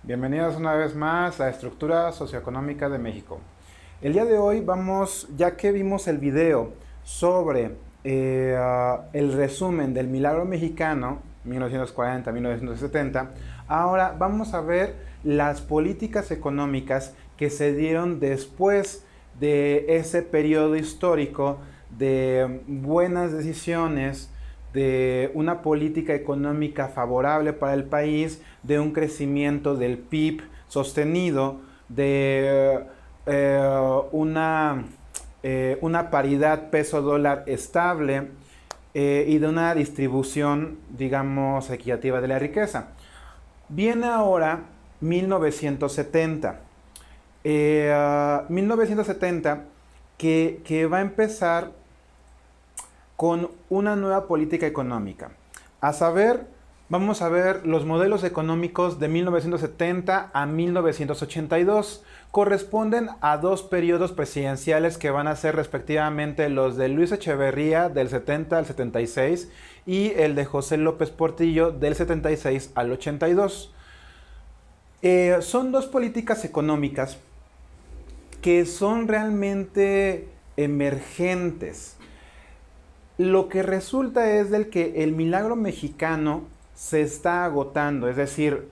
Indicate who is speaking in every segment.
Speaker 1: Bienvenidos una vez más a Estructura Socioeconómica de México. El día de hoy ya que vimos el video sobre el resumen del milagro mexicano, 1940-1970, ahora vamos a ver las políticas económicas que se dieron después de ese periodo histórico de buenas decisiones, de una política económica favorable para el país, de un crecimiento del PIB sostenido, de una paridad peso-dólar estable y de una distribución, digamos, equitativa de la riqueza. Viene ahora 1970. 1970 que va a empezar con una nueva política económica. A saber, vamos a ver los modelos económicos de 1970 a 1982. Corresponden a dos periodos presidenciales que van a ser respectivamente los de Luis Echeverría del 70 al 76 y el de José López Portillo del 76 al 82. Son dos políticas económicas que son realmente emergentes. Lo que resulta es del que el milagro mexicano se está agotando, es decir,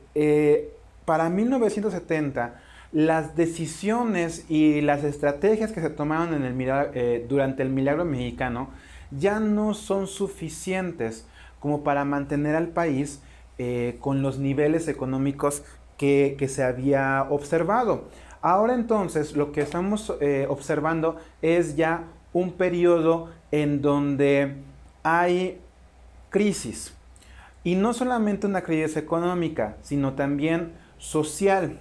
Speaker 1: para 1970 las decisiones y las estrategias que se tomaron durante el milagro mexicano ya no son suficientes como para mantener al país con los niveles económicos que se había observado. Ahora entonces lo que estamos observando es ya un periodo en donde hay crisis. Y no solamente una crisis económica, sino también social.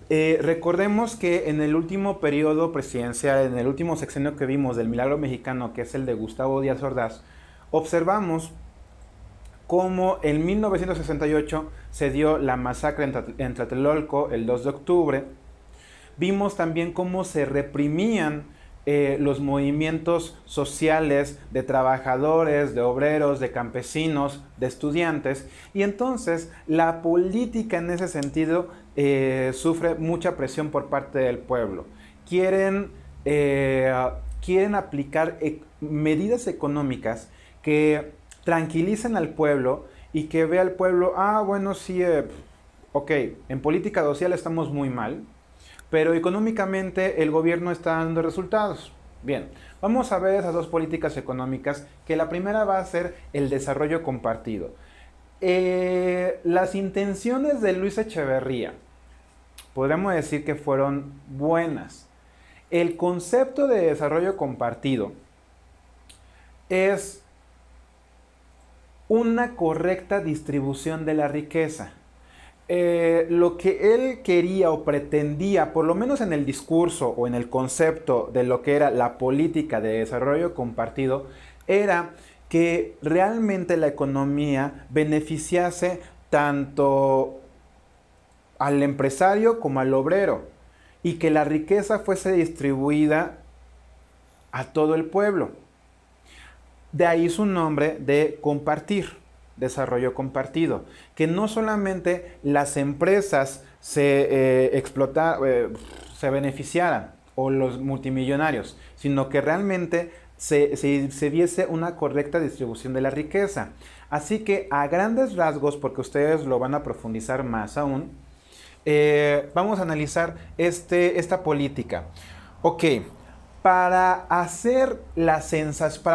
Speaker 1: Recordemos que en el último periodo presidencial, en el último sexenio que vimos del milagro mexicano, que es el de Gustavo Díaz Ordaz, observamos cómo en 1968 se dio la masacre en Tlatelolco el 2 de octubre. Vimos también cómo se reprimían los movimientos sociales de trabajadores, de obreros, de campesinos, de estudiantes, y entonces la política en ese sentido sufre mucha presión por parte del pueblo. Quieren, quieren aplicar medidas económicas que tranquilicen al pueblo y que vea al pueblo, bueno, sí, ok, en política social estamos muy mal, pero económicamente el gobierno está dando resultados. Bien, vamos a ver esas dos políticas económicas, que la primera va a ser el desarrollo compartido. Las intenciones de Luis Echeverría, podríamos decir que fueron buenas. El concepto de desarrollo compartido es una correcta distribución de la riqueza. Lo que él quería o pretendía, por lo menos en el discurso o en el concepto de lo que era la política de desarrollo compartido, era que realmente la economía beneficiase tanto al empresario como al obrero y que la riqueza fuese distribuida a todo el pueblo. De ahí su nombre de compartir, desarrollo compartido, que no solamente las empresas se beneficiaran o los multimillonarios, sino que realmente se viese una correcta distribución de la riqueza. Así que a grandes rasgos, porque ustedes lo van a profundizar más aún, vamos a analizar esta política. Ok, para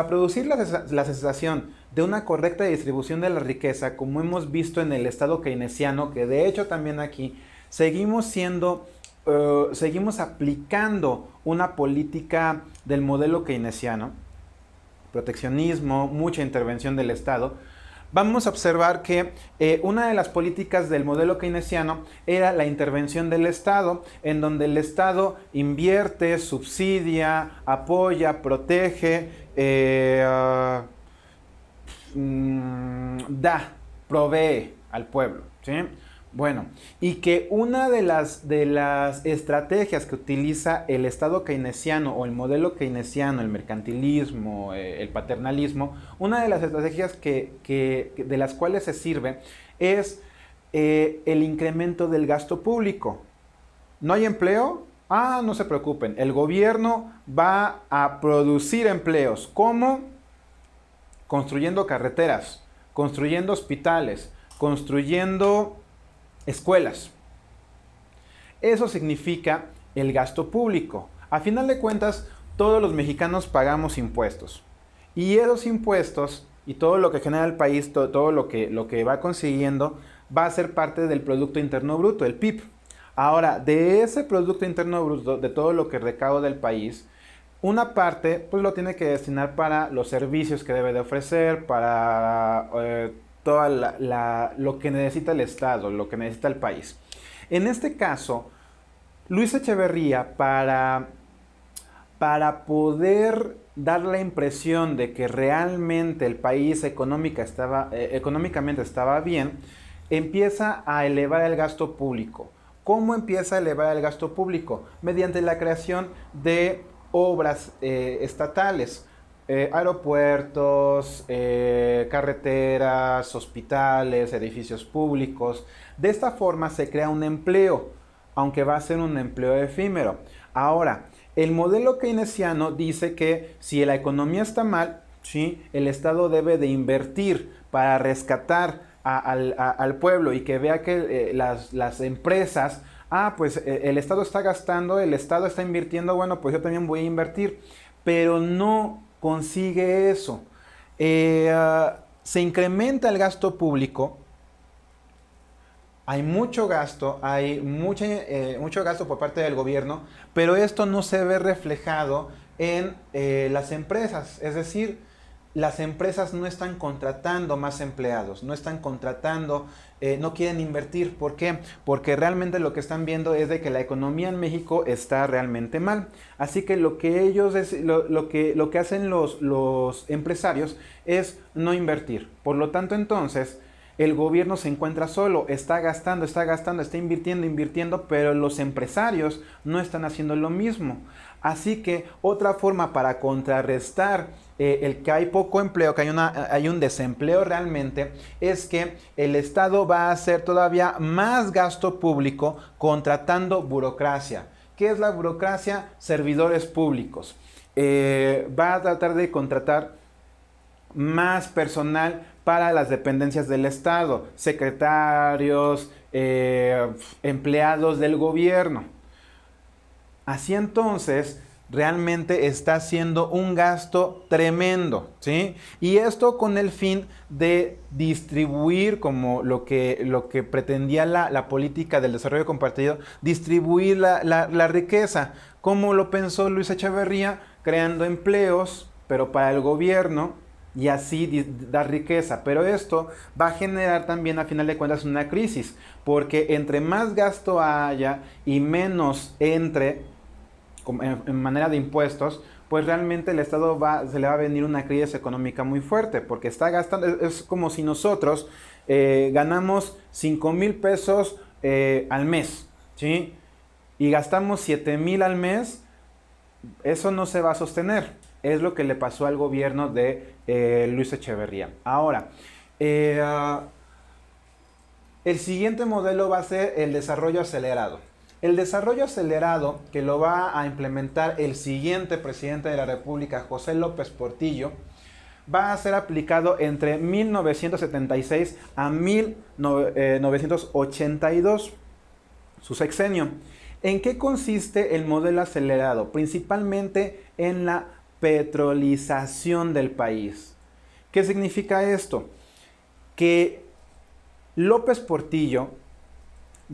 Speaker 1: producir la sensación de una correcta distribución de la riqueza, como hemos visto en el estado keynesiano, que de hecho también aquí seguimos aplicando una política del modelo keynesiano, proteccionismo, mucha intervención del Estado. Vamos a observar que una de las políticas del modelo keynesiano era la intervención del Estado, en donde el Estado invierte, subsidia, apoya, protege, provee al pueblo, ¿sí? Bueno, y que una de las estrategias que utiliza el Estado keynesiano o el modelo keynesiano, el mercantilismo, el paternalismo, una de las estrategias de las cuales se sirve es el incremento del gasto público. ¿No hay empleo? Ah, no se preocupen, el gobierno va a producir empleos. ¿Cómo? Construyendo carreteras, construyendo hospitales, construyendo escuelas. Eso significa el gasto público. A final de cuentas, todos los mexicanos pagamos impuestos. Y esos impuestos y todo lo que genera el país, todo lo que va consiguiendo, va a ser parte del Producto Interno Bruto, el PIB. Ahora, de ese Producto Interno Bruto, de todo lo que recauda del país, una parte pues lo tiene que destinar para los servicios que debe de ofrecer, para todo lo que necesita el Estado, lo que necesita el país. En este caso, Luis Echeverría, para poder dar la impresión de que realmente el país económicamente estaba bien, empieza a elevar el gasto público. ¿Cómo empieza a elevar el gasto público? Mediante la creación de obras estatales, aeropuertos, carreteras, hospitales, edificios públicos. De esta forma se crea un empleo, aunque va a ser un empleo efímero. Ahora, el modelo keynesiano dice que si la economía está mal, ¿sí?, el Estado debe de invertir para rescatar al pueblo y que vea que las empresas, pues el Estado está gastando, el Estado está invirtiendo, bueno, pues yo también voy a invertir, pero no consigue eso. Se incrementa el gasto público, hay mucho gasto, hay mucho gasto por parte del gobierno, pero esto no se ve reflejado en las empresas. Es decir, las empresas no están contratando más empleados, no están contratando, no quieren invertir. ¿Por qué? Porque realmente lo que están viendo es de que la economía en México está realmente mal. Así que lo que hacen los empresarios es no invertir. Por lo tanto, entonces, el gobierno se encuentra solo, está gastando, está invirtiendo, pero los empresarios no están haciendo lo mismo. Así que otra forma para contrarrestar el que hay poco empleo, que hay un desempleo realmente, es que el Estado va a hacer todavía más gasto público contratando burocracia. ¿Qué es la burocracia? Servidores públicos. Va a tratar de contratar más personal para las dependencias del Estado, secretarios, empleados del gobierno. Así entonces, realmente está haciendo un gasto tremendo, ¿sí? Y esto con el fin de distribuir, como lo que pretendía la política del desarrollo compartido, distribuir la riqueza. ¿Cómo lo pensó Luis Echeverría? Creando empleos, pero para el gobierno, y así dar riqueza. Pero esto va a generar también, a final de cuentas, una crisis, porque entre más gasto haya y menos entre en manera de impuestos, pues realmente el Estado se le va a venir una crisis económica muy fuerte, porque está gastando. Es como si nosotros ganamos 5,000 pesos al mes, ¿sí?, y gastamos 7,000 al mes. Eso no se va a sostener. Es lo que le pasó al gobierno de Luis Echeverría. Ahora, el siguiente modelo va a ser el desarrollo acelerado. El desarrollo acelerado, que lo va a implementar el siguiente presidente de la República, José López Portillo, va a ser aplicado entre 1976 a 1982, su sexenio. ¿En qué consiste el modelo acelerado? Principalmente en la petrolización del país. ¿Qué significa esto? Que López Portillo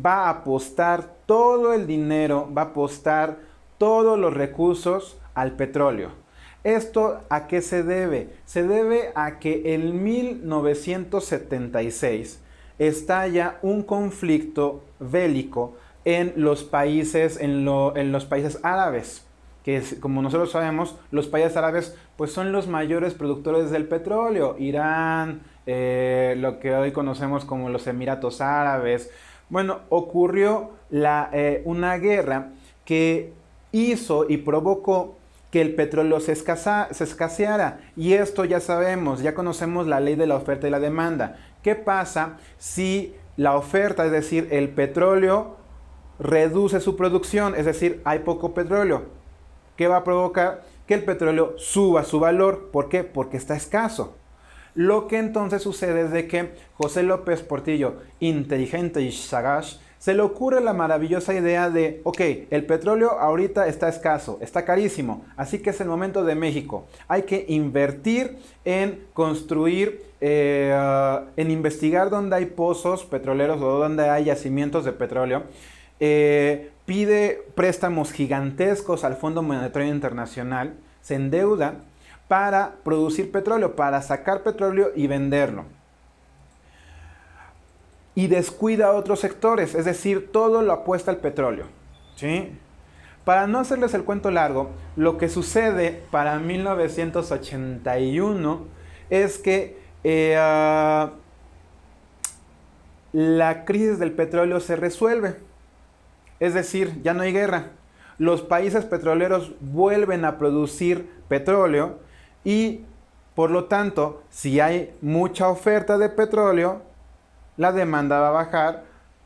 Speaker 1: va a apostar todo el dinero, va a apostar todos los recursos al petróleo. ¿Esto a qué se debe? Se debe a que en 1976 estalla un conflicto bélico en los países árabes, que como nosotros sabemos, los países árabes pues son los mayores productores del petróleo. Irán, lo que hoy conocemos como los Emiratos Árabes. Bueno, ocurrió una guerra que hizo y provocó que el petróleo se escaseara. Y esto ya sabemos, ya conocemos la ley de la oferta y la demanda. ¿Qué pasa si la oferta, es decir, el petróleo reduce su producción, es decir, hay poco petróleo. ¿Qué va a provocar? Que el petróleo suba su valor. ¿Por qué? Porque está escaso. Lo que entonces sucede es de que José López Portillo, inteligente y sagaz, se le ocurre la maravillosa idea de, ok, el petróleo ahorita está escaso, está carísimo, así que es el momento de México. Hay que invertir en construir, en investigar dónde hay pozos petroleros o dónde hay yacimientos de petróleo. Pide préstamos gigantescos al Fondo Monetario Internacional, se endeuda para producir petróleo, para sacar petróleo y venderlo. Y descuida otros sectores, es decir, todo lo apuesta al petróleo. ¿Sí? Para no hacerles el cuento largo, lo que sucede para 1981 es que la crisis del petróleo se resuelve. Es decir, ya no hay guerra. Los países petroleros vuelven a producir petróleo y, por lo tanto, si hay mucha oferta de petróleo, la demanda va a bajar,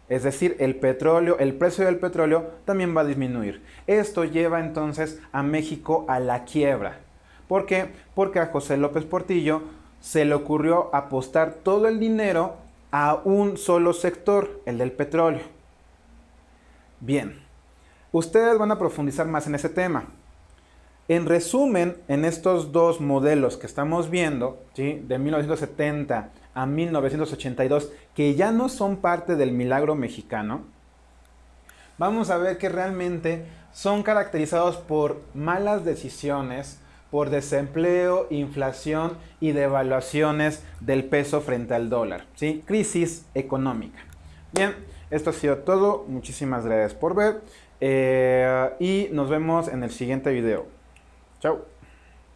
Speaker 1: es decir, el precio del petróleo también va a disminuir. Esto lleva entonces a México a la quiebra. ¿Por qué? Porque a José López Portillo se le ocurrió apostar todo el dinero a un solo sector, el del petróleo. Bien, ustedes van a profundizar más en ese tema. En resumen, en estos dos modelos que estamos viendo, ¿sí?, de 1970 a 1982, que ya no son parte del milagro mexicano, vamos a ver que realmente son caracterizados por malas decisiones, por desempleo, inflación y devaluaciones del peso frente al dólar, ¿sí? Crisis económica. Bien, esto ha sido todo. Muchísimas gracias por ver y nos vemos en el siguiente video. Chao.